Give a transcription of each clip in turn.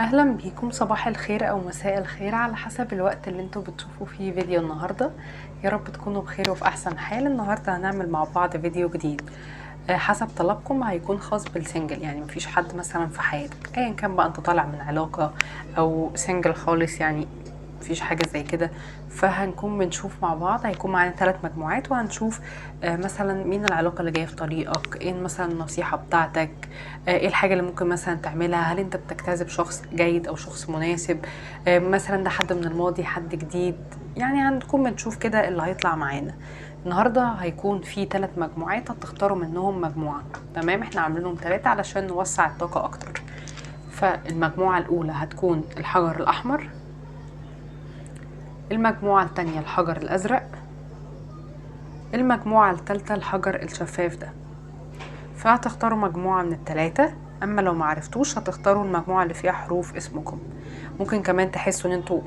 اهلا بيكم، صباح الخير او مساء الخير على حسب الوقت اللي انتوا بتشوفوا فيه فيديو النهارده. يا رب تكونوا بخير وفي احسن حال. النهارده هنعمل مع بعض فيديو جديد حسب طلبكم. هيكون خاص بالسنجل، يعني مفيش حد مثلا في حياتك ايا كان بقى، انت طالع من علاقه او سنجل خالص، يعني مفيش حاجه زي كده. فهنكون بنشوف مع بعض، هيكون معانا 3 مجموعات وهنشوف مثلا مين العلاقه اللي جايه في طريقك، ايه مثلا النصيحه بتاعتك، ايه الحاجه اللي ممكن مثلا تعملها، هل انت بتجتذب شخص جيد او شخص مناسب، مثلا ده حد من الماضي حد جديد. يعني هنكون بنشوف كده اللي هيطلع معانا. النهارده هيكون في 3 مجموعات، هتختاروا منهم مجموعه. تمام، احنا عاملينهم 3 علشان نوسع الطاقه اكتر. فالمجموعه الاولى هتكون الحجر الاحمر، المجموعه الثانيه الحجر الازرق، المجموعه الثالثه الحجر الشفاف ده. فهتختاروا مجموعة من ال3. اما لو معرفتوش هتختاروا المجموعة اللي فيها حروف اسمكم. ممكن كمان تحسوا ان انتوا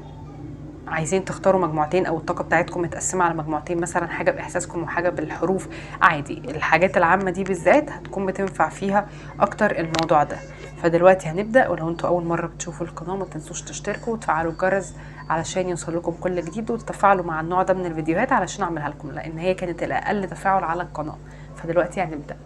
عايزين تختاروا مجموعتين او الطاقة بتاعتكم متقسمة على مجموعتين، مثلا حاجة باحساسكم وحاجة بالحروف. عادي، الحاجات العامة دي بالذات هتكون بتنفع فيها اكتر الموضوع ده. فدلوقتي هنبدأ، ولو انتوا اول مرة بتشوفوا القناة ما تنسوش تشتركوا وتفعلوا الجرس علشان يوصلكم كل جديد، وتتفاعلوا مع النوع ده من الفيديوهات علشان اعملها لكم، لان هي كانت الاقل تفاعل على القناة. فدلوقتي هنبدأ.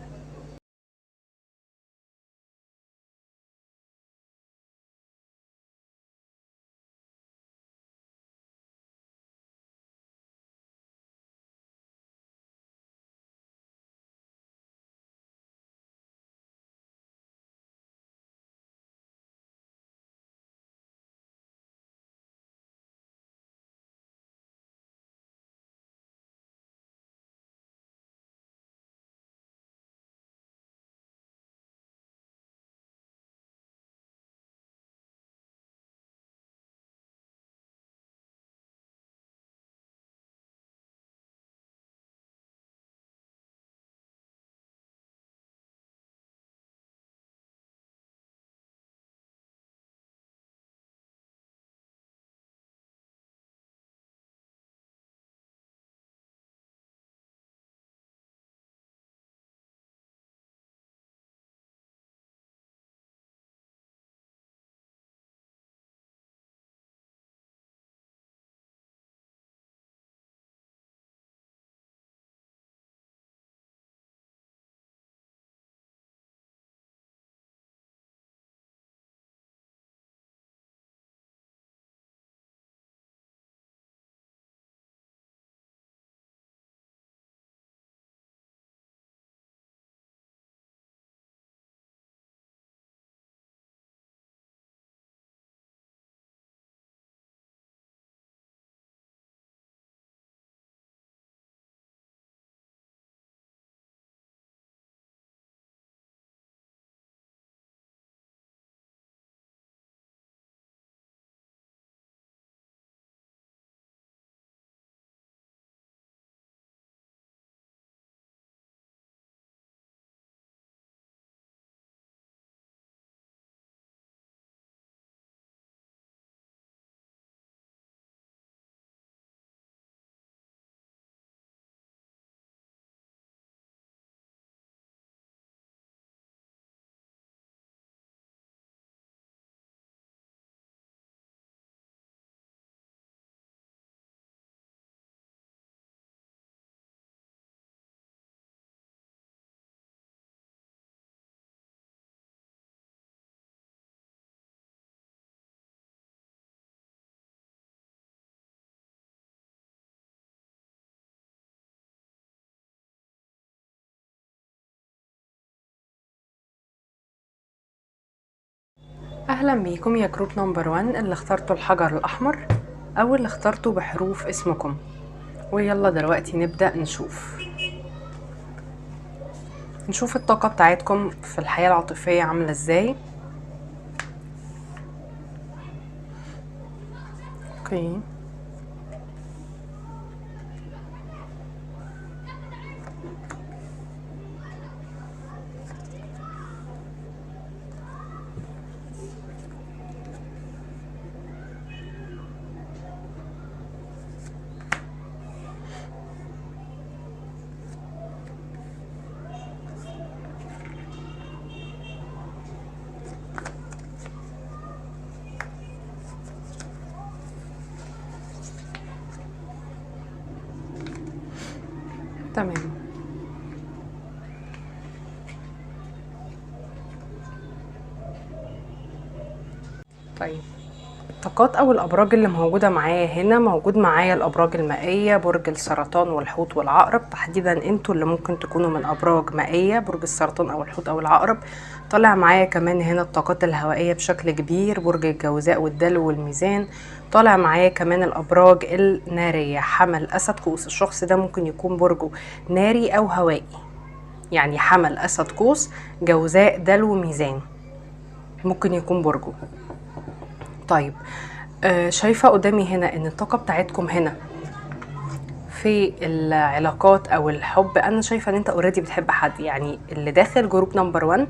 اهلا بيكم يا جروب نمبر 1 اللي اخترتوا الحجر الاحمر او اللي اخترتوا بحروف اسمكم. ويلا دلوقتي نبدأ نشوف الطاقة بتاعتكم في الحياة العاطفية عاملة ازاي. اوكي، تمام. طيب، الطاقات او الابراج اللي موجوده معايا هنا، موجود معايا الابراج المائيه، برج السرطان والحوت والعقرب. تحديدا انتوا اللي ممكن تكونوا من ابراج مائيه، برج السرطان او الحوت او العقرب. طالع معايا كمان هنا الطاقات الهوائيه بشكل كبير، برج الجوزاء والدلو والميزان. طالع معايا كمان الابراج الناريه، حمل، اسد، قوس. الشخص ده ممكن يكون برجه ناري او هوائي، يعني حمل، اسد، قوس، جوزاء، دلو، ميزان، ممكن يكون برجه. طيب، شايفة قدامي هنا ان الطاقة بتاعتكم هنا في العلاقات او الحب. انا شايفه ان انت اوريدي بتحب حد، يعني اللي داخل جروب نمبر 1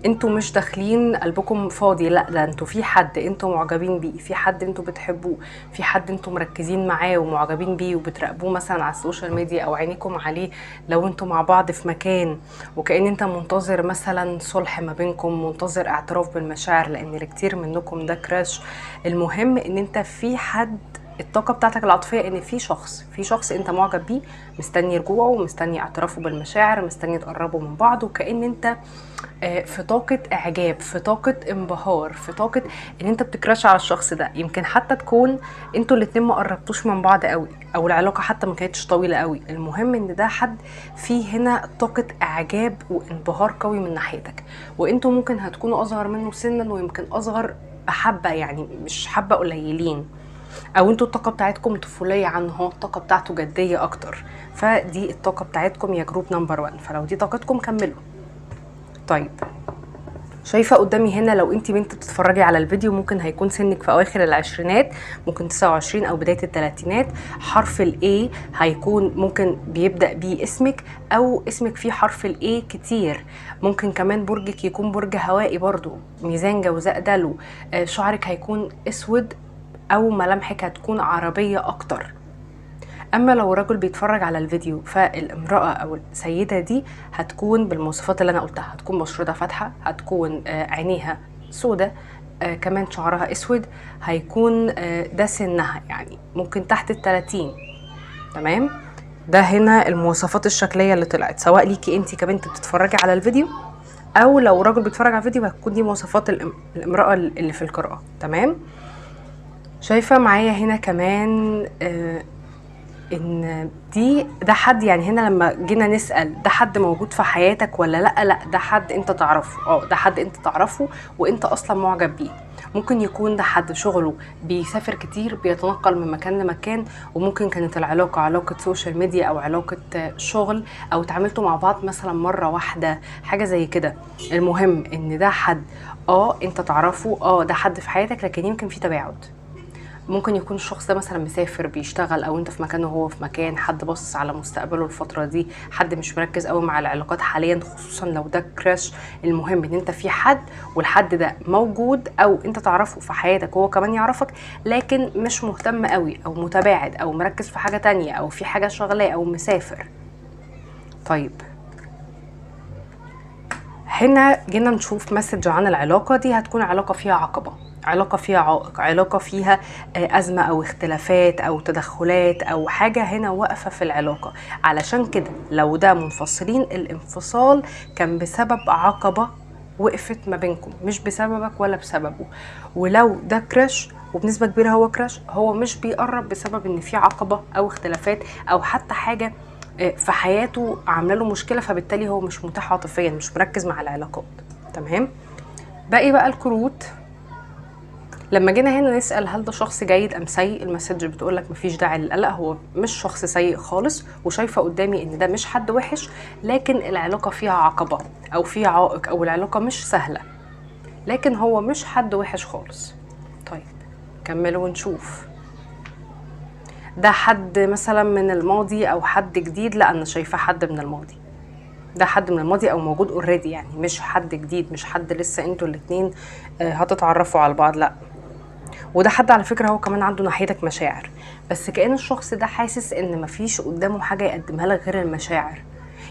انتوا مش داخلين قلبكم فاضي، لا ده انتوا في حد انتوا معجبين بيه، في حد انتوا بتحبوه، في حد انتوا مركزين معاه ومعجبين بيه وبتراقبوه مثلا على السوشيال ميديا او عينيكم عليه لو انتوا مع بعض في مكان، وكأن انت منتظر مثلا صلح ما بينكم، منتظر اعتراف بالمشاعر، لان لكتير منكم ده كراش. المهم ان انت في حد، الطاقه بتاعتك العاطفيه ان في شخص انت معجب بيه، مستني رجوعه، مستني اعترافه بالمشاعر، مستني تقربوا من بعض، وكأن انت في طاقة اعجاب، في طاقة انبهار، في طاقة ان انت بتكراش على الشخص ده. يمكن حتى تكون انتوا الاتنين ما قربتوش من بعض قوي، او العلاقة حتى ما كانتش طويلة قوي. المهم ان ده حد فيه هنا طاقة اعجاب وانبهار قوي من ناحيتك، وانتوا ممكن هتكونوا اصغر منه سنا، ويمكن اصغر بحبة، يعني مش حبة قليلين، او انتوا الطاقه بتاعتكم طفوليه عنه، هو الطاقه بتاعته جديه اكتر. فدي الطاقه بتاعتكم يا جروب نمبر 1، فلو دي طاقتكم كملوا. طيب، شايفه قدامي هنا لو انت بنت بتتفرجي على الفيديو، ممكن هيكون سنك في اواخر العشرينات، ممكن 29 او بدايه الثلاثينات. حرف الاي هيكون ممكن بيبدا بيه اسمك، او اسمك فيه حرف الاي كتير. ممكن كمان برجك يكون برج هوائي برضو، ميزان، جوزاء، دلو. شعرك هيكون اسود، او ملامحك هتكون عربية اكتر. اما لو رجل بيتفرج على الفيديو، فالامرأة او السيدة دي هتكون بالمواصفات اللي انا قلتها، هتكون بشرتها فاتحة، هتكون عينيها سودة، كمان شعرها اسود، هيكون ده سنها، يعني ممكن تحت ال30. تمام، ده هنا المواصفات الشكلية اللي طلعت، سواء ليكي انتي كبنت بتتفرجي على الفيديو، او لو راجل بيتفرج على الفيديو هتكون دي مواصفات الامرأة اللي في القراءة. تمام. شايفة معايا هنا كمان ان ده حد، يعني هنا لما جينا نسأل ده حد موجود في حياتك ولا لا ده حد انت تعرفه، ده حد انت تعرفه وانت اصلا معجب بيه. ممكن يكون ده حد شغله بيسافر كتير، بيتنقل من مكان لمكان، وممكن كانت العلاقة علاقة سوشيال ميديا او علاقة شغل، او اتعاملتوا مع بعض مثلا مرة واحدة، حاجة زي كده. المهم ان ده حد انت تعرفه، ده حد في حياتك، لكن يمكن في تباعد. ممكن يكون الشخص ده مثلا مسافر بيشتغل، او انت في مكان وهو في مكان، حد باصص على مستقبله الفتره دي، حد مش مركز قوي مع العلاقات حاليا، خصوصا لو ده كراش. المهم ان انت في حد، والحد ده موجود او انت تعرفه في حياتك وهو كمان يعرفك، لكن مش مهتم قوي، او متباعد، او مركز في حاجه تانية، او في حاجه شغلاه، او مسافر. طيب، هنا جينا نشوف مسج عن العلاقة دي. هتكون علاقة فيها عقبة، علاقة فيها عائق، علاقة فيها أزمة أو اختلافات أو تدخلات أو حاجة هنا واقفة في العلاقة. علشان كده لو ده منفصلين، الانفصال كان بسبب عقبة وقفت ما بينكم، مش بسببك ولا بسببه. ولو ده كراش، وبنسبة كبيرة هو كراش، هو مش بيقرب بسبب ان في عقبة او اختلافات، او حتى حاجة في حياته عامله له مشكله، فبالتالي هو مش متاح عاطفيا، مش مركز مع العلاقات. تمام. باقي بقى الكروت، لما جينا هنا نسال هل ده شخص جيد ام سيء، المسج بتقول لك مفيش داعي للقلق، هو مش شخص سيء خالص. وشايفه قدامي ان ده مش حد وحش، لكن العلاقه فيها عقبه او فيها عائق، او العلاقه مش سهله، لكن هو مش حد وحش خالص. طيب، كملوا ونشوف. ده حد مثلا من الماضي او حد جديد؟ لا، انا شايفه حد من الماضي، ده حد من الماضي او موجود اوريدي، يعني مش حد جديد، مش حد لسه انتوا الاتنين هتتعرفوا على بعض، لا. وده حد على فكره هو كمان عنده ناحيتك مشاعر، بس كأن الشخص ده حاسس ان مفيش قدامه حاجه يقدمها لك غير المشاعر.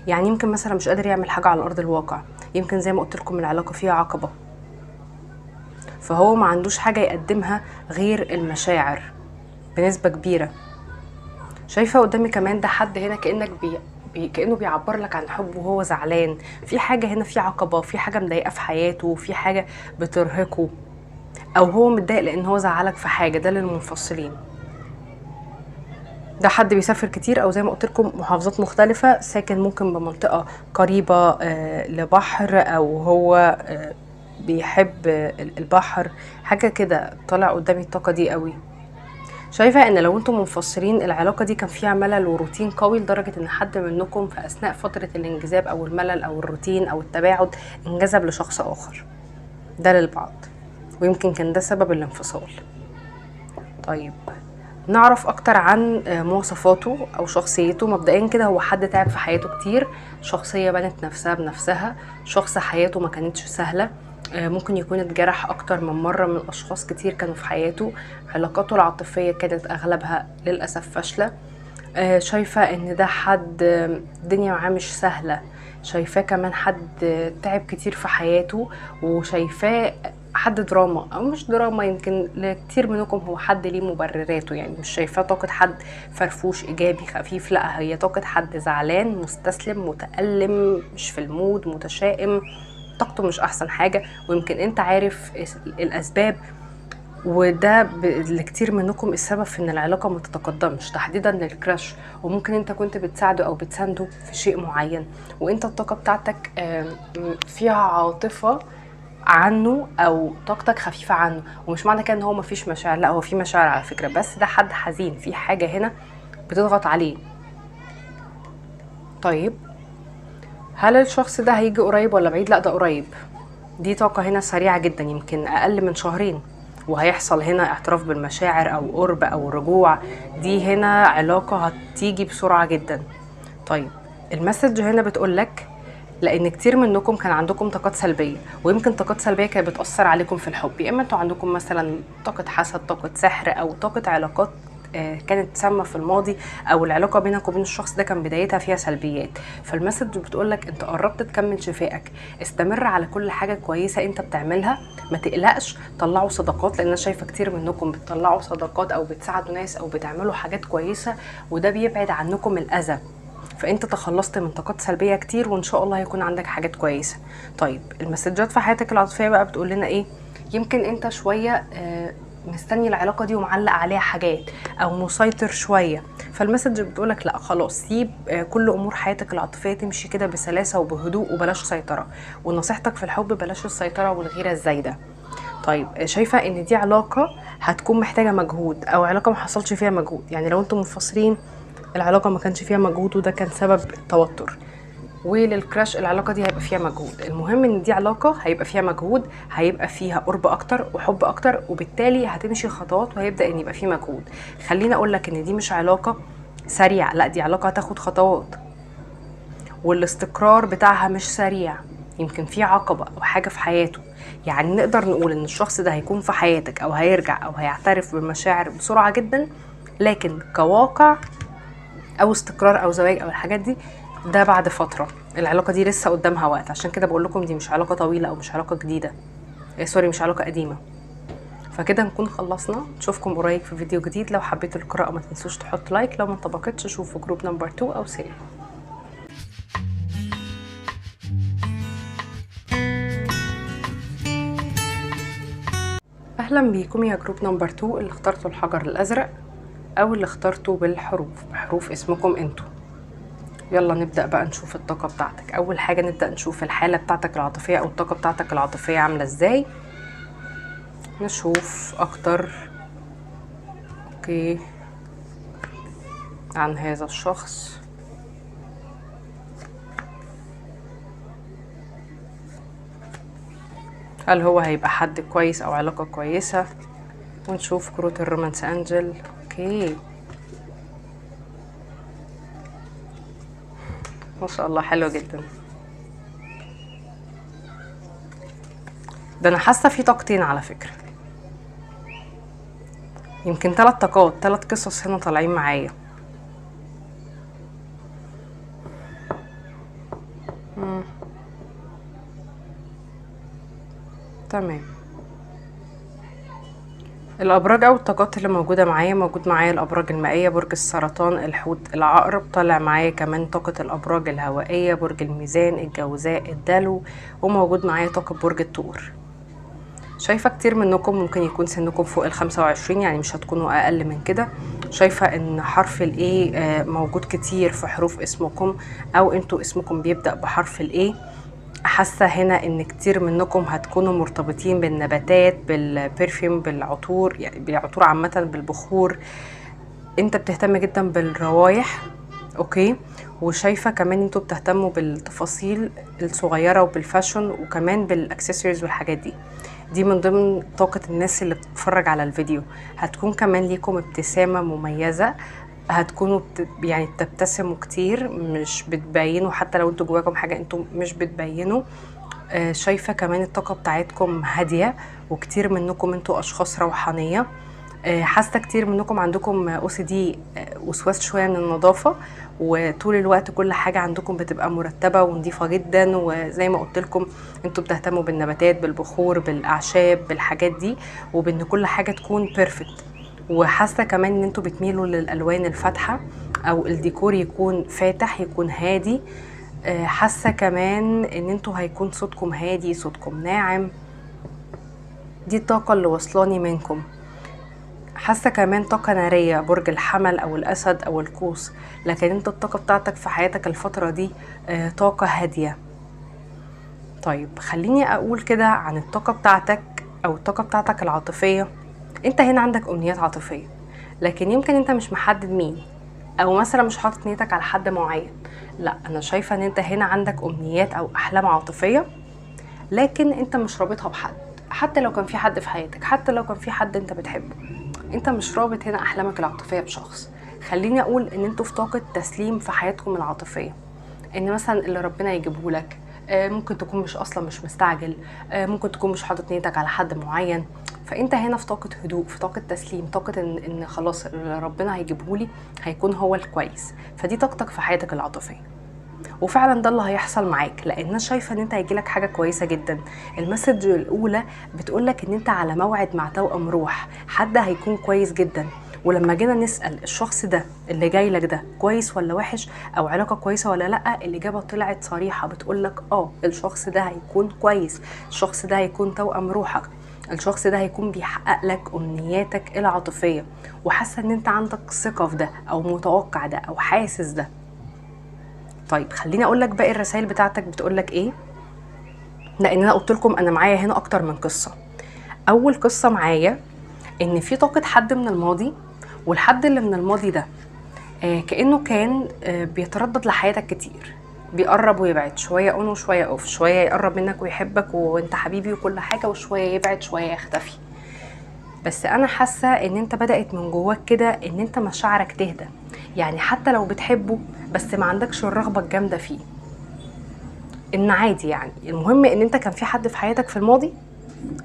يعني يمكن مثلا مش قادر يعمل حاجه على ارض الواقع، يمكن زي ما قلت لكم العلاقه فيها عقبه، فهو ما عندوش حاجه يقدمها غير المشاعر بنسبه كبيره. شايفه قدامي كمان ده حد هنا كأنك كأنه بيعبر لك عن حبه وهو زعلان في حاجة. هنا في عقبة، في حاجة مضايقة في حياته، في حاجة بترهقه، او هو متضايق لان هو زعلك في حاجة. ده للمنفصلين. ده حد بيسافر كتير، او زي ما قلت لكم محافظات مختلفة، ساكن ممكن بمنطقة قريبة لبحر، او هو بيحب البحر، حاجة كده. طالع قدامي الطاقة دي قوي. شايفة ان لو انتم منفصلين العلاقة دي كان فيها ملل وروتين قوي، لدرجة ان حد منكم في اثناء فترة الانجذاب او الملل او الروتين او التباعد انجذب لشخص اخر. ده للبعض، ويمكن كان ده سبب الانفصال. طيب نعرف اكتر عن مواصفاته او شخصيته. مبدئيا كده هو حد تعب في حياته كتير، شخصية بنت نفسها بنفسها، شخص حياته ما كانتش سهلة، ممكن يكون اتجرح اكتر من مرة من اشخاص كتير كانوا في حياته. علاقاته العاطفية كانت اغلبها للأسف فاشلة. شايفة ان ده حد الدنيا معاه مش سهلة. شايفاه كمان حد تعب كتير في حياته، وشايفاه حد دراما او مش دراما. يمكن لكتير منكم هو حد ليه مبرراته، يعني مش شايفاه طاقة حد فرفوش ايجابي خفيف، لا هي طاقة حد زعلان مستسلم متألم، مش في المود، متشائم، طاقته مش احسن حاجة. ويمكن انت عارف الاسباب، وده لكتير منكم السبب في ان العلاقة ما تتقدمش، تحديدا للكراش. وممكن انت كنت بتساعده او بتسانده في شيء معين، وانت الطاقة بتاعتك فيها عاطفة عنه، او طاقتك خفيفة عنه. ومش معنى كده ان هو مفيش مشاعر، لا هو في مشاعر على فكرة، بس ده حد حزين، في حاجة هنا بتضغط عليه. طيب هل الشخص ده هيجي قريب ولا بعيد؟ لا ده قريب. دي طاقة هنا سريعة جدا، يمكن أقل من شهرين، وهيحصل هنا اعتراف بالمشاعر أو قرب أو رجوع. دي هنا علاقة هتيجي بسرعة جدا. طيب المسج هنا بتقولك لأن كتير منكم كان عندكم طاقات سلبية، ويمكن طاقات سلبية كانت بتأثر عليكم في الحب. يا إما انتوا عندكم مثلا طاقة حسد، طاقة سحر، أو طاقة علاقات كانت سامة في الماضي، او العلاقة بينك وبين الشخص ده كان بدايتها فيها سلبيات. فالمسج بتقولك انت قربت تكمل شفائك، استمر على كل حاجة كويسة انت بتعملها، ما تقلقش. طلعوا صداقات، لان انا شايفة كتير منكم بتطلعوا صداقات او بتساعدوا ناس او بتعملوا حاجات كويسة، وده بيبعد عنكم الاذى. فانت تخلصت من طاقات سلبية كتير، وان شاء الله هيكون عندك حاجات كويسة. طيب المسجات في حياتك العاطفية بقى بتقول لنا ايه؟ يمكن انت شوية مستني العلاقة دي ومعلق عليها حاجات، او مسيطر شوية. فالمسج بتقولك لا خلاص، سيب كل امور حياتك العاطفية تمشي كده بسلاسة وبهدوء، وبلاش سيطرة. ونصيحتك في الحب بلاش السيطرة والغيرة الزايدة. طيب شايفة ان دي علاقة هتكون محتاجة مجهود، او علاقة ما حصلش فيها مجهود. يعني لو انتم منفصلين العلاقة ما كانش فيها مجهود، وده كان سبب توتر. وللكراش العلاقة دي هيبقى فيها مجهود. المهم ان دي علاقة هيبقى فيها مجهود، هيبقى فيها قرب اكتر وحب اكتر، وبالتالي هتمشي خطوات وهيبدأ ان يبقى فيه مجهود. خليني اقول لك ان دي مش علاقة سريعة، لا دي علاقة هتاخد خطوات، والاستقرار بتاعها مش سريع. يمكن في عقبة او حاجة في حياته. يعني نقدر نقول ان الشخص ده هيكون في حياتك او هيرجع او هيعترف بالمشاعر بسرعة جدا، لكن كواقع او استقرار او زواج او الحاجات دي ده بعد فترة. العلاقة دي لسه قدامها وقت، عشان كده بقول لكم دي مش علاقة طويلة او مش علاقة جديدة، سوري مش علاقة قديمة. فكده نكون خلصنا. نشوفكم قريب في فيديو جديد. لو حبيتوا القراءة ما تنسوش تحط لايك، لو ما انطبقتش شوفوا جروب نمبر 2 او 3. اهلا بيكم يا جروب نمبر 2 اللي اخترتوا الحجر الازرق، او اللي اخترتوا بالحروف، بحروف اسمكم انتوا. يلا نبدأ بقى نشوف الطاقة بتاعتك. أول حاجة نبدأ نشوف الحالة بتاعتك العاطفية أو الطاقة بتاعتك العاطفية عاملة ازاي. نشوف أكتر أوكي عن هذا الشخص. هل هو هيبقى حد كويس أو علاقة كويسة؟ ونشوف كروت الرومانس أنجل. أوكي ما شاء الله حلو جدا. ده أنا حاسة في طاقتين على فكرة، يمكن 3 طاقات، 3 قصص هنا طالعين معايا. تمام. الابراج او الطاقات اللي موجوده معايا، موجود معايا الابراج المائيه، برج السرطان، الحوت، العقرب. طالع معايا كمان طاقه الابراج الهوائيه، برج الميزان، الجوزاء، الدلو، وموجود معايا طاقه برج الثور. شايفه كتير منكم ممكن يكون سنكم فوق ال25، يعني مش هتكونوا اقل من كده. شايفه ان حرف الاي موجود كتير في حروف اسمكم، او انتوا اسمكم بيبدا بحرف الاي. حاسه هنا ان كتير منكم هتكونوا مرتبطين بالنباتات، بالبرفيوم، بالعطور، يعني بالعطور عامه، بالبخور. انت بتهتم جدا بالروايح، اوكي. وشايفه كمان انتوا بتهتموا بالتفاصيل الصغيره وبالفاشن، وكمان بالاكسسوارز والحاجات دي. دي من ضمن طاقة الناس اللي بتتفرج على الفيديو. هتكون كمان ليكم ابتسامة مميزة، هتكونوا يعني بتبتسموا كتير، مش بتبينوا حتى لو انتوا جواكم حاجة انتوا مش بتبينوا. شايفة كمان الطاقة بتاعتكم هادية، وكتير منكم انتوا اشخاص روحانية. حاسه كتير منكم عندكم OCD، وسواس شويه من النظافه، وطول الوقت كل حاجه عندكم بتبقى مرتبه ونظيفه جدا. وزي ما قلت لكم انتوا بتهتموا بالنباتات، بالبخور، بالاعشاب، بالحاجات دي، وبان كل حاجه تكون بيرفكت. وحاسه كمان ان انتوا بتميلوا للالوان الفاتحه، او الديكور يكون فاتح، يكون هادي. حاسه كمان ان انتوا هيكون صوتكم هادي، صوتكم ناعم. دي الطاقه اللي وصلاني منكم. حاسه كمان طاقه ناريه، برج الحمل او الاسد او القوس. لكن انت الطاقه بتاعتك في حياتك الفتره دي طاقه هاديه. طيب خليني اقول كده عن الطاقه بتاعتك، او الطاقه بتاعتك العاطفيه. انت هنا عندك امنيات عاطفيه، لكن يمكن انت مش محدد مين، او مثلا مش حاطط نيتك على حد معين. لا، انا شايفه ان انت هنا عندك امنيات او احلام عاطفيه، لكن انت مش رابطها بحد. حتى لو كان في حد في حياتك، حتى لو كان في حد انت بتحبه، انت مش رابط هنا احلامك العاطفيه بشخص. خليني اقول ان انتوا في طاقه تسليم في حياتكم العاطفيه، ان مثلا اللي ربنا يجيبه لك ممكن تكون مش اصلا مش مستعجل، ممكن تكون مش حاطط نيتك على حد معين. فانت هنا في طاقه هدوء، في طاقه تسليم، طاقه ان خلاص اللي ربنا هيجيبه لي هيكون هو الكويس. فدي طاقتك في حياتك العاطفيه، وفعلا ده اللي هيحصل معاك، لان انا شايفه ان انت هيجيلك حاجه كويسه جدا. المسج الاولى بتقولك ان انت على موعد مع توأم روح، حد هيكون كويس جدا. ولما جينا نسأل الشخص ده اللي جاي لك ده كويس ولا وحش، او علاقه كويسه ولا لا، الاجابه طلعت صريحه، بتقولك الشخص ده هيكون كويس، الشخص ده هيكون توأم روحك، الشخص ده هيكون بيحقق لك امنياتك العاطفيه. وحاسه ان انت عندك ثقه في ده، او متوقع ده، او حاسس ده. طيب خليني اقول لك باقي الرسائل بتاعتك بتقول لك ايه، لان انا قلت لكم انا معايا هنا اكتر من قصه. اول قصه معايا ان في طاقه حد من الماضي، والحد اللي من الماضي ده كانه كان بيتردد لحياتك كتير، بيقرب ويبعد، شويه اون وشويه اوف، شويه يقرب منك ويحبك وانت حبيبي وكل حاجه، وشويه يبعد، شويه يختفي. بس انا حاسه ان انت بدات من جواك كده ان انت مشاعرك تهدى، يعني حتى لو بتحبه بس ما عندكش الرغبه الجامده فيه، ان عادي. يعني المهم ان انت كان في حد في حياتك في الماضي،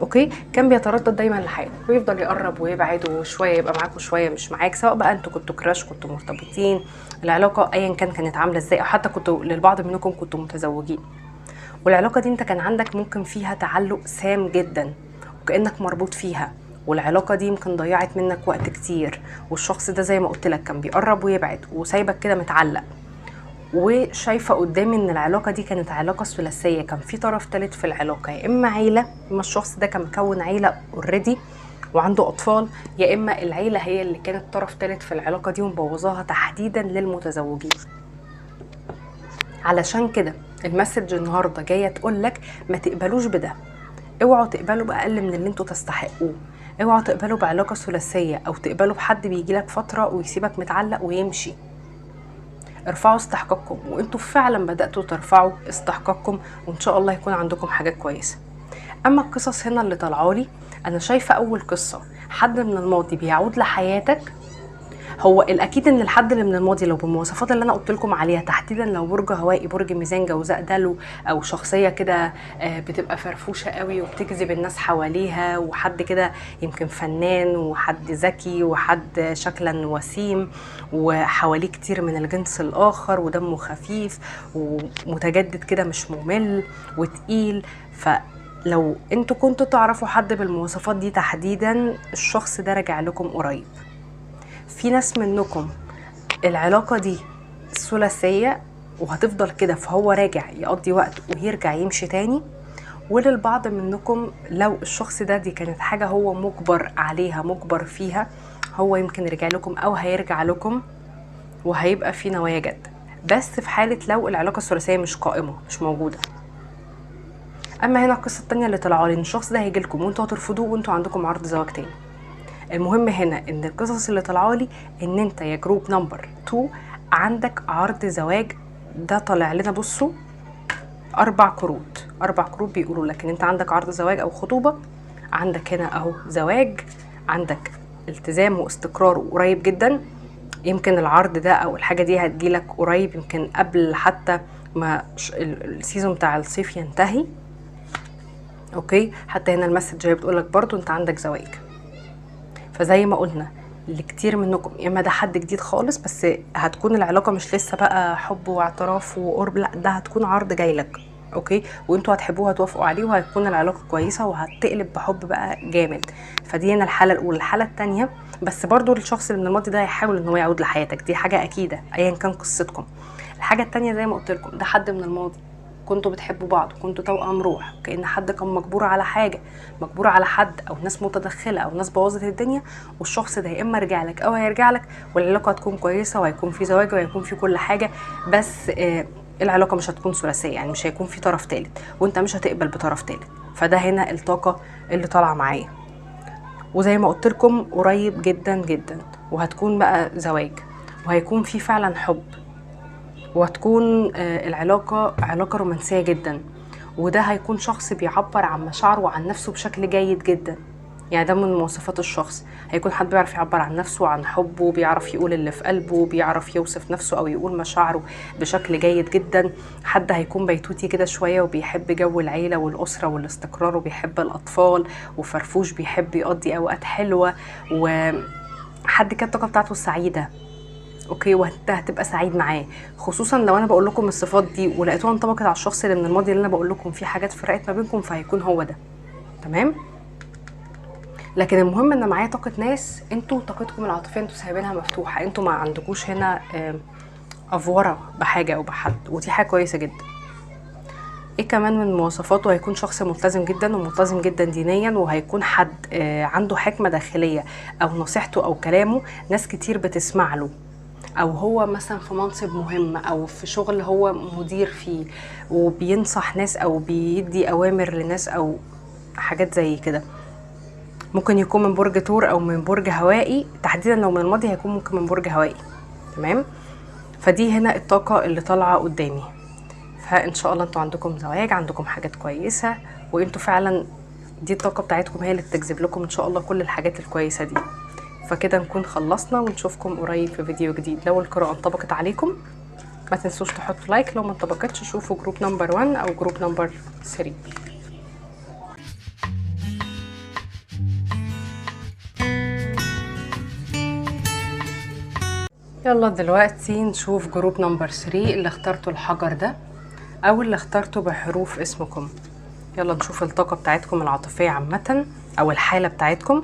اوكي، كان بيتردد دايما لحياتك، ويفضل يقرب ويبعد، وشويه يبقى معاك وشويه مش معاك، سواء بقى انتوا كنتوا كراش، كنتوا مرتبطين، العلاقه ايا كانت عامله ازاي، او حتى كنتوا للبعض منكم كنتوا متزوجين. والعلاقه دي انت كان عندك ممكن فيها تعلق سام جدا، وكانك مربوط فيها. والعلاقه دي يمكن ضيعت منك وقت كتير، والشخص ده زي ما قلت لك كان بيقرب ويبعد وسايبك كده متعلق. وشايفه قدامي ان العلاقه دي كانت علاقه ثلاثيه، كان في طرف ثالث في العلاقه، يا اما عيله، اما الشخص ده كان مكون عيله اوريدي وعنده اطفال، يا اما العيله هي اللي كانت طرف ثالث في العلاقه دي ومبوظاها تحديدا للمتزوجين. علشان كده المسج النهارده جايه تقول لك ما تقبلوش بده، اوعوا تقبلوا باقل من اللي انتوا تستحقوه، اوعوا تقبلوا بعلاقه ثلاثيه، او تقبلوا بحد بيجيلك فتره ويسيبك متعلق ويمشي. ارفعوا استحقاقكم، وانتوا فعلا بدأتوا ترفعوا استحقاقكم، وان شاء الله يكون عندكم حاجات كويسة. اما القصص هنا اللي طلعالي، انا شايفة اول قصة حد من الماضي بيعود لحياتك. هو الاكيد ان الحد اللي من الماضي لو بالمواصفات اللي انا قلت لكم عليها، تحديدا لو برج هوائي، برج ميزان، جوزاء، دلو، او شخصيه كده بتبقى فرفوشه قوي وبتجذب الناس حواليها، وحد كده يمكن فنان، وحد ذكي، وحد شكلا وسيم، وحواليه كتير من الجنس الاخر، ودمه خفيف ومتجدد كده، مش ممل وتقيل. لو انتوا كنتوا تعرفوا حد بالمواصفات دي تحديدا، الشخص ده راجع لكم قريب. في ناس منكم العلاقة دي ثلاثية وهتفضل كده، فهو راجع يقضي وقت ويرجع يمشي تاني. وللبعض منكم لو الشخص ده دي كانت حاجة هو مجبر عليها، مجبر فيها، هو يمكن رجع لكم او هيرجع لكم وهيبقى في نوايا جد، بس في حالة لو العلاقة الثلاثية مش قائمة، مش موجودة. اما هنا القصة التانية اللي طلعوا لي ان الشخص ده هيجي لكم وانتوا هترفضوه وانتوا عندكم عرض زواج تاني. المهم هنا ان القصص اللي طلعوا لي ان انت يا جروب نمبر 2 عندك عرض زواج. ده طالع لنا بصوا 4 كروت بيقولوا لك ان انت عندك عرض زواج او خطوبة. عندك هنا اهو زواج، عندك التزام واستقرار قريب جدا. يمكن العرض ده او الحاجة دي هتجيلك قريب، يمكن قبل حتى ما السيزون بتاع الصيف ينتهي. اوكي، حتى هنا المسج هي بتقولك برضو انت عندك زواج. فزي ما قلنا لكتير منكم، يا اما ده حد جديد خالص بس هتكون العلاقة مش لسه بقى حب واعتراف وقرب، لا ده هتكون عرض جاي لك. اوكي، وانتوا هتحبوه هتوافقوا عليه وهتكون العلاقة كويسة وهتقلب بحب بقى جامد. فدي هنا الحالة الاولى. الحالة التانية بس برضو الشخص اللي من الماضي ده هيحاول ان هو يعود لحياتك، دي حاجة اكيدة ايا كان قصتكم. الحاجة التانية زي ما قلت لكم، ده حد من الماضي كنتوا بتحبوا بعض، كنتوا توأم روح، كأن حد كان مجبور على حاجة، مجبور على حد او ناس متدخلة او ناس بوظت الدنيا، والشخص ده يا اما رجع لك او هيرجع لك، والعلاقة هتكون كويسة وهيكون في زواج وهيكون في كل حاجة. بس العلاقة مش هتكون ثلاثية، يعني مش هيكون في طرف ثالث وانت مش هتقبل بطرف ثالث. فده هنا الطاقة اللي طالعة معايا. وزي ما قلت لكم قريب جدا جدا، وهتكون بقى زواج وهيكون في فعلا حب، وهتكون العلاقة علاقة رومانسية جدا. وده هيكون شخص بيعبر عن مشاعره وعن نفسه بشكل جيد جدا. يعني ده من مواصفات الشخص، هيكون حد بيعرف يعبر عن نفسه وعن حبه، بيعرف يقول اللي في قلبه، بيعرف يوصف نفسه او يقول مشاعره بشكل جيد جدا. حد هيكون بيتوتي كده شوية وبيحب جو العيلة والأسرة والاستقرار وبيحب الأطفال وفرفوش، بيحب يقضي أوقات حلوة، وحد كانت الطاقة بتاعته سعيدة. اوكي، وانت هتبقى سعيد معاه، خصوصا لو انا بقول لكم الصفات دي ولقيتوها انطبقت على الشخص اللي من الماضي اللي انا بقول لكم في حاجات فرقت ما بينكم، فهيكون هو ده. تمام. لكن المهم ان معايا طاقه ناس انتوا طاقتكم العاطفيه انتوا سايبينها مفتوحه، انتوا ما عندكوش هنا افوره بحاجه او بحد، ودي حاجه كويسه جدا. ايه كمان من مواصفاته؟ هيكون شخص ملتزم جدا وملتزم جدا دينيا، وهيكون حد عنده حكمه داخليه، او نصيحته او كلامه ناس كتير بتسمع له، او هو مثلا في منصب مهم او في شغل هو مدير فيه وبينصح ناس او بيدي اوامر لناس او حاجات زي كده. ممكن يكون من برج ثور او من برج هوائي، تحديدا لو من الماضي هيكون ممكن من برج هوائي. تمام. فدي هنا الطاقة اللي طالعة قدامي. فان شاء الله انتوا عندكم زواج، عندكم حاجات كويسة، وانتوا فعلا دي الطاقة بتاعتكم هي اللي بتجذب لكم ان شاء الله كل الحاجات الكويسة دي. فكده نكون خلصنا، ونشوفكم قريب في فيديو جديد. لو القراءة انطبقت عليكم ما تنسوش تحطوا لايك، لو ما انطبقتش شوفوا جروب نمبر 1 او جروب نمبر 3. يلا دلوقتي نشوف جروب نمبر 3 اللي اخترتوا الحجر ده او اللي اخترتوا بحروف اسمكم. يلا نشوف الطاقة بتاعتكم العاطفية عامة او الحالة بتاعتكم،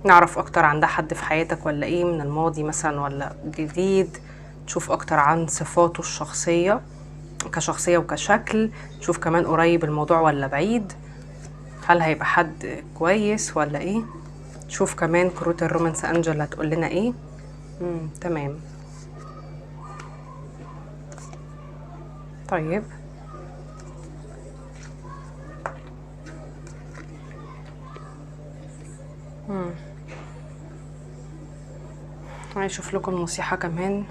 نعرف اكتر عن ده حد في حياتك ولا ايه، من الماضي مثلا ولا جديد. نشوف اكتر عن صفاته الشخصية كشخصية وكشكل. نشوف كمان قريب الموضوع ولا بعيد، هل هيبقى حد كويس ولا ايه. نشوف كمان كروت الرومانس انجل هتقول لنا ايه. تمام. طيب هشوف لكم نصيحة كمان.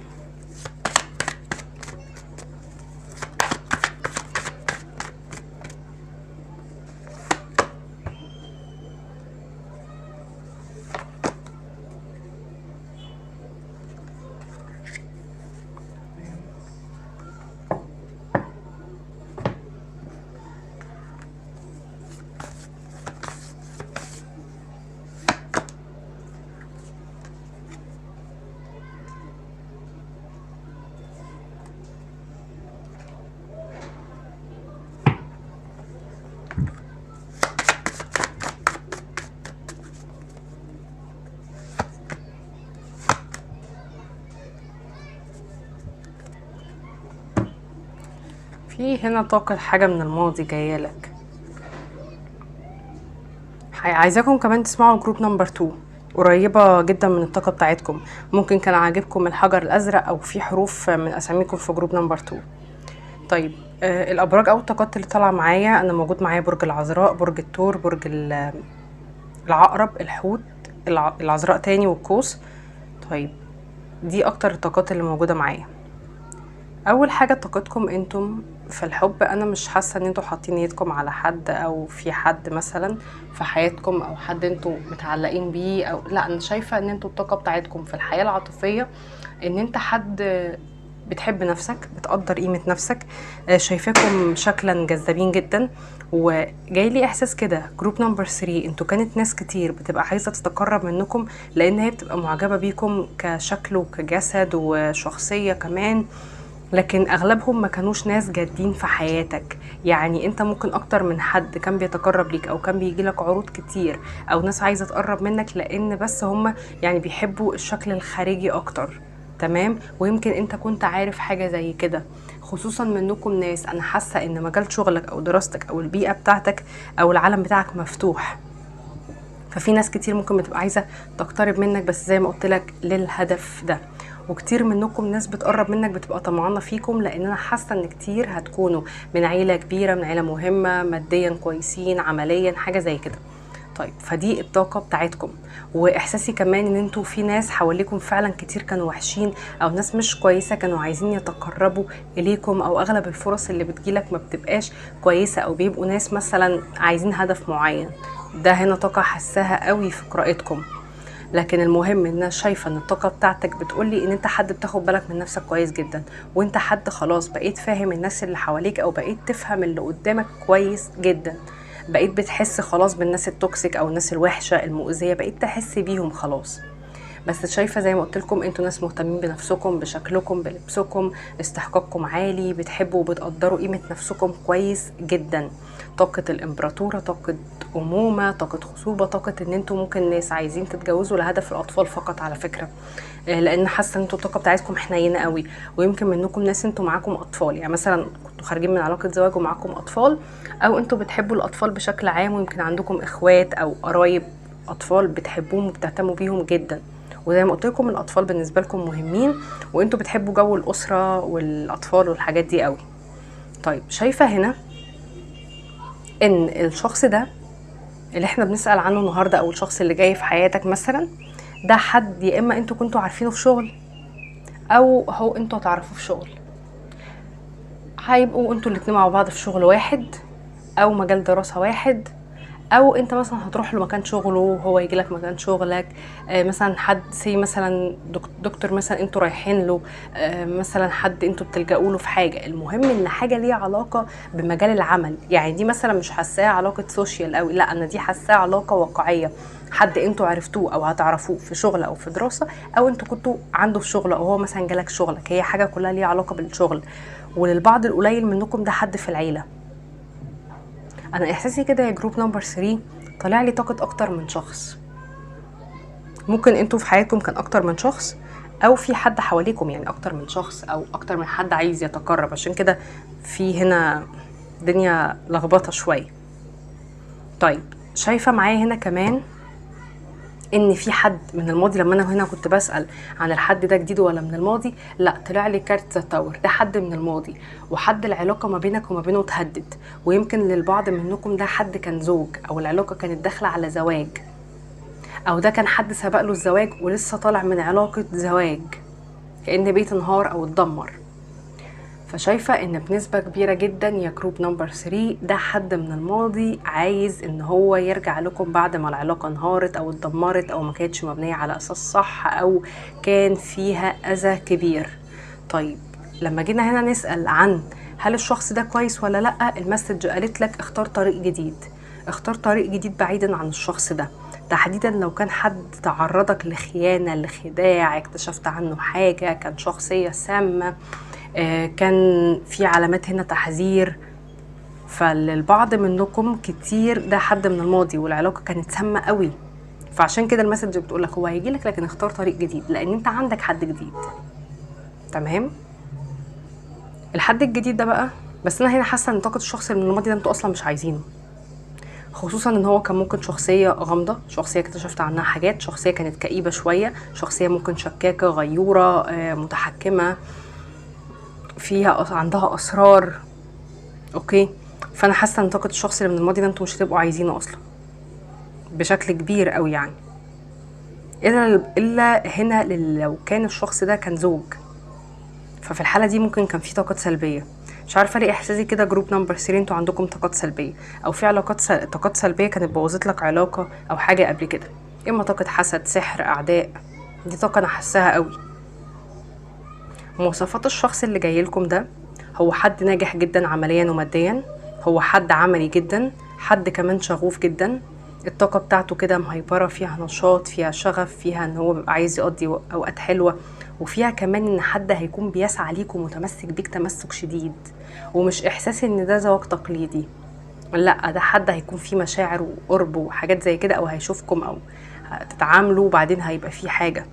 في هنا طاقة حاجة من الماضي جايلك. عايزاكم كمان تسمعوا جروب نمبر 2، قريبة جدا من الطاقة بتاعتكم. ممكن كان عاجبكم الحجر الأزرق أو في حروف من أساميكم في جروب نمبر 2. طيب الأبراج أو الطاقات اللي طالعة معايا، أنا موجود معايا برج العذراء، برج الثور، برج العقرب، الحوت، العذراء تاني، والقوس. طيب دي أكتر الطاقات اللي موجودة معايا. اول حاجه طاقتكم انتم في الحب، انا مش حاسه ان انتوا حاطين نيتكم على حد او في حد مثلا في حياتكم او حد انتوا متعلقين بيه، او لا، انا شايفه ان انتوا الطاقه بتاعتكم في الحياه العاطفيه ان انت حد بتحب نفسك، بتقدر قيمه نفسك. شايفاكم شكلا جذابين جدا، وجاي لي احساس كده جروب نمبر 3 انتوا كانت ناس كتير بتبقى عايزه تتقرب منكم، لان هي بتبقى معجبه بيكم كشكل وكجسد وشخصيه كمان، لكن اغلبهم ما كانوش ناس جادين في حياتك. يعني انت ممكن اكتر من حد كان بيتقرب ليك او كان بيجي لك عروض كتير او ناس عايزه تقرب منك، لان بس هم يعني بيحبوا الشكل الخارجي اكتر. تمام، ويمكن انت كنت عارف حاجه زي كده، خصوصا منكم ناس انا حاسه ان مجال شغلك او دراستك او البيئه بتاعتك او العالم بتاعك مفتوح، ففي ناس كتير ممكن بتبقى عايزه تقترب منك، بس زي ما قلت لك للهدف ده. وكتير منكم ناس بتقرب منك بتبقى طمعانه فيكم، لان انا حاسه ان كتير هتكونوا من عيله كبيره، من عيله مهمه، ماديا كويسين، عمليا حاجه زي كده. طيب فدي الطاقه بتاعتكم، واحساسي كمان ان انتوا في ناس حواليكم فعلا كتير كانوا وحشين او ناس مش كويسه كانوا عايزين يتقربوا اليكم، او اغلب الفرص اللي بتجيلك ما بتبقاش كويسه، او بيبقوا ناس مثلا عايزين هدف معين. ده هنا طاقه حساها قوي في قراءتكم. لكن المهم ان انا شايفه ان الطاقه بتاعتك بتقولي ان انت حد بتاخد بالك من نفسك كويس جدا، وانت حد خلاص بقيت فاهم الناس اللي حواليك، او بقيت تفهم اللي قدامك كويس جدا، بقيت بتحس خلاص بالناس التوكسيك او الناس الوحشه المؤذيه، بقيت تحس بيهم خلاص. بس شايفه زي ما قلت لكم انتوا ناس مهتمين بنفسكم، بشكلكم، بلبسكم، استحقاقكم عالي، بتحبوا وبتقدروا قيمه نفسكم كويس جدا. طاقه الامبراطوره، طاقه امومه، طاقه خصوبه، طاقه ان انتوا ممكن ناس عايزين تتجوزوا لهدف الاطفال فقط على فكره، لان حاسه ان انتوا الطاقه بتاعتكم حنينه قوي، ويمكن منكم ناس انتوا معاكم اطفال، يعني مثلا كنتوا خارجين من علاقه زواج ومعاكم اطفال، او انتوا بتحبوا الاطفال بشكل عام، ويمكن عندكم اخوات او قرايب اطفال بتحبوهم وبتهتموا بيهم جدا. وزي ما قلت لكم الاطفال بالنسبه لكم مهمين، وانتوا بتحبوا جو الاسره والاطفال والحاجات دي قوي. طيب شايفه هنا ان الشخص ده اللي احنا بنسال عنه النهارده، او الشخص اللي جاي في حياتك مثلا، ده حد يا اما انتوا كنتوا عارفينه في شغل، او هو انتوا هتعرفوه في شغل. هيبقوا انتوا الاتنين مع بعض في شغل واحد او مجال دراسه واحد، او انت مثلا هتروح له مكان شغله وهو يجي لك مكان شغلك. مثلا حد سي مثلا دكتور مثلا انتوا رايحين له، مثلا حد انتوا بتلجأوا له في حاجه. المهم ان حاجه ليها علاقه بمجال العمل، يعني دي مثلا مش حاساها علاقه سوشيال قوي، لا انا دي حاساها علاقه واقعيه، حد انتوا عرفتوه او هتعرفوه في شغل او في دراسه، او انتوا كنتوا عنده في شغل، او هو مثلا جالك شغلك، هي حاجه كلها ليها علاقه بالشغل. وللبعض القليل منكم ده حد في العيله. انا احساسي كده يا جروب نمبر 3 طلع لي طاقه اكتر من شخص. ممكن انتوا في حياتكم كان اكتر من شخص، او في حد حواليكم يعني اكتر من شخص، او اكتر من حد عايز يتقرب، عشان كده في هنا دنيا لخبطه شويه. طيب شايفه معايا هنا كمان ان في حد من الماضي. لما انا هنا كنت بسأل عن الحد ده جديد ولا من الماضي، لا طلع لي كارت ذا تاور، ده حد من الماضي، وحد العلاقة ما بينك وما بينه اتهدت، ويمكن للبعض منكم ده حد كان زوج، او العلاقة كانت داخلة على زواج، او ده كان حد سبق له الزواج ولسه طالع من علاقة زواج، كأن بيت انهار او اتدمر. فشايفة ان بنسبة كبيرة جدا يا جروب نمبر 3 ده حد من الماضي عايز ان هو يرجع لكم بعد ما العلاقة انهارت او اتدمرت، او ما كانتش مبنية على اساس صح، او كان فيها اذى كبير. طيب لما جينا هنا نسأل عن هل الشخص ده كويس ولا لا، المسج قالت لك اختار طريق جديد، اختار طريق جديد بعيدا عن الشخص ده، تحديدا لو كان حد تعرضك لخيانة، لخداع، اكتشفت عنه حاجة، كان شخصية سامة، كان في علامات هنا تحذير. فالبعض منكم كتير ده حد من الماضي والعلاقة كانت سامة قوي، فعشان كده المسج بتقولك هو هيجيلك لكن اختار طريق جديد، لان انت عندك حد جديد. تمام، الحد الجديد ده بقى بس انا هنا حاسه ان طاقه الشخص اللي من الماضي ده انتوا اصلا مش عايزينه، خصوصا ان هو كان ممكن شخصيه غامضه، شخصيه اكتشفت عنها حاجات، شخصيه كانت كئيبه شويه، شخصيه ممكن شكاكه غيوره متحكمه فيها، عندها اسرار. اوكي، فانا حاسه ان طاقه الشخص اللي من الماضي ده انتوا مش هتبقوا عايزينه اصلا بشكل كبير قوي يعني. الا هنا لو كان الشخص ده كان زوج، ففي الحاله دي ممكن كان في طاقات سلبيه. مش عارفه ليه احساسي كده جروب نمبر 3 انتوا عندكم طاقات سلبيه، او في طاقات سلبيه كانت بوظت لك علاقه او حاجه قبل كده، اما طاقه حسد، سحر، اعداء. دي طاقه انا حاساها قوي. مواصفات الشخص اللي جاي لكم ده هو حد ناجح جدا عمليا وماديا، هو حد عملي جدا، حد كمان شغوف جدا. الطاقة بتاعته كده مهيبرة، فيها نشاط، فيها شغف، فيها ان هو بيبقى عايز يقضي اوقات حلوة، وفيها كمان ان حد هيكون بيسعى ليك ومتمسك بيك تمسك شديد، ومش احساس ان ده زواج تقليدي، لا، ده حد هيكون فيه مشاعر وقرب وحاجات زي كده، او هيشوفكم او هتتعاملوا وبعدين هيبقى فيه حاجة.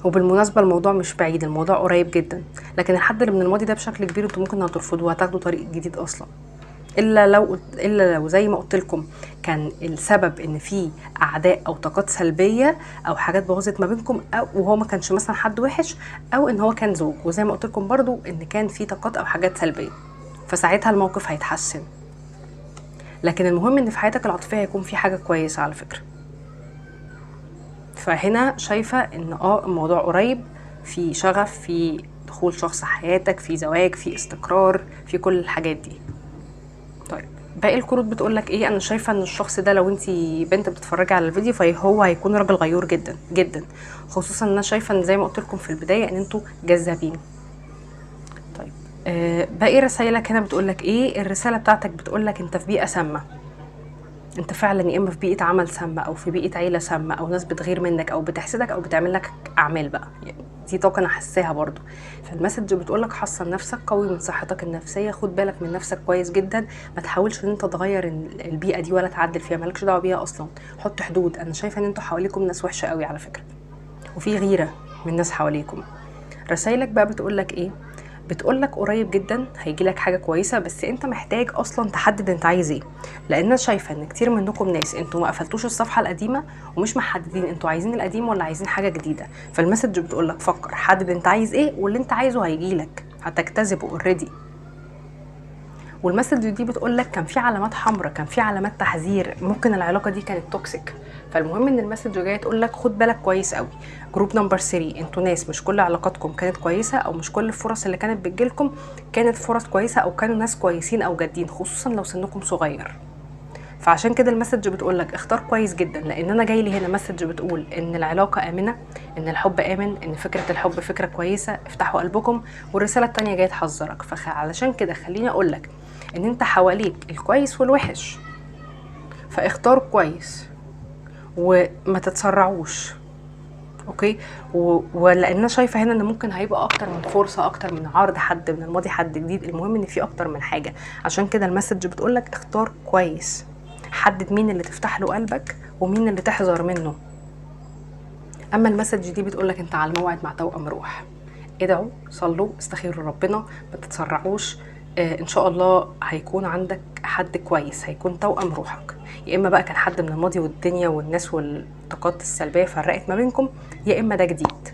وبالمناسبة الموضوع مش بعيد، الموضوع قريب جدا، لكن الحد اللي من الماضي ده بشكل كبير انتوا ممكن هترفضوه وهتاخدوا طريق جديد اصلا. الا لو زي ما قلت لكم كان السبب ان في اعداء او طاقات سلبيه او حاجات بوظت ما بينكم، او وهو ما كانش مثلا حد وحش، او ان هو كان زوج، وزي ما قلت لكم برضو ان كان في طاقات او حاجات سلبيه، فساعتها الموقف هيتحسن. لكن المهم ان في حياتك العاطفيه هيكون في حاجه كويسه على فكره. فهنا شايفه ان الموضوع قريب، في شغف، في دخول شخص حياتك، في زواج، في استقرار، في كل الحاجات دي. طيب باقي الكروت بتقولك ايه؟ انا شايفه ان الشخص ده لو انتي بنت بتتفرجي على الفيديو فهو هيكون راجل غيور جدا جدا، خصوصا ان انا شايفه ان زي ما قلت لكم في البدايه ان انتوا جذابين. طيب باقي رسايلك هنا بتقولك ايه؟ الرساله بتاعتك بتقولك انت في بيئه سامه، انت فعلا يا اما في بيئه عمل سامه، او في بيئه عيله سامه، او ناس بتغير منك او بتحسدك او بتعمل لك اعمال بقى، يعني دي طاقه انا حاساها برضو. فالمسج بتقولك حصن نفسك، قوي من صحتك النفسيه، خد بالك من نفسك كويس جدا، ما تحاولش ان انت تغير البيئه دي ولا تعدل فيها، مالكش دعوه بيها اصلا، حط حدود. انا شايفه ان انتوا حواليكم ناس وحشه قوي على فكره، وفي غيره من ناس حواليكم. رسايلك بقى بتقولك ايه؟ بتقولك قريب جدا هيجيلك حاجه كويسه، بس انت محتاج اصلا تحدد انت عايز ايه، لان انا شايفه ان كتير منكم ناس انتوا ما قفلتوش الصفحه القديمه ومش محددين انتوا عايزين القديم ولا عايزين حاجه جديده. فالمسج بتقولك فكر، حدد انت عايز ايه، واللي انت عايزه هيجيلك، هتجتذبه اوريدي. والمسج دي بتقولك كان في علامات حمراء، كان في علامات تحذير، ممكن العلاقه دي كانت توكسيك. فالمهم ان المسج جايه تقولك خد بالك كويس قوي. جروب نمبر 3 انتوا ناس مش كل علاقاتكم كانت كويسه، او مش كل الفرص اللي كانت بتجيلكم كانت فرص كويسه، او كانوا ناس كويسين او جادين، خصوصا لو سنكم صغير. فعشان كده المسج بتقولك اختار كويس جدا، لان انا جاي لي هنا مسج بتقول ان العلاقه امنه، ان الحب امن، ان فكره الحب فكره كويسه، افتحوا قلبكم. والرساله التانية جايه تحذرك، فعلشان كده خليني اقولك ان انت حواليك الكويس والوحش، فاختار كويس وما تتسرعوش. اوكي، ولان انا شايفه هنا ان ممكن هيبقى اكتر من فرصه، اكتر من عرض، حد من الماضي، حد جديد، المهم ان في اكتر من حاجه. عشان كده المسج بتقولك اختار كويس، حدد مين اللي تفتح له قلبك ومين اللي تحذر منه. اما المسج دي بتقولك انت على الموعد مع توأم روح، ادعوا، صلوا، استخيروا ربنا، ما تتسرعوش. ان شاء الله هيكون عندك حد كويس، هيكون توأم روحك، يا اما بقى كان حد من الماضي والدنيا والناس والطاقات السلبيه فرقت ما بينكم، يا اما ده جديد.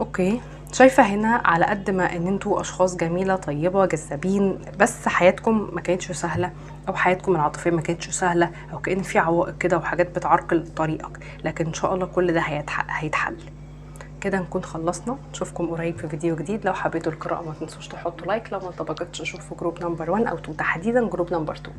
اوكي، شايفه هنا على قد ما ان انتوا اشخاص جميله طيبه جذابين، بس حياتكم ما كانتش سهله، او حياتكم العاطفيه ما كانتش سهله، او كأن في عوائق كده وحاجات بتعرقل طريقك، لكن ان شاء الله كل ده هيتحل. كده نكون خلصنا، نشوفكم قريب في فيديو جديد. لو حبيتوا القراءه ما تنسوش تحطوا لايك، لو ما انطبقتش اشوفوا جروب نمبر 1 او 2، تحديدا جروب نمبر 2.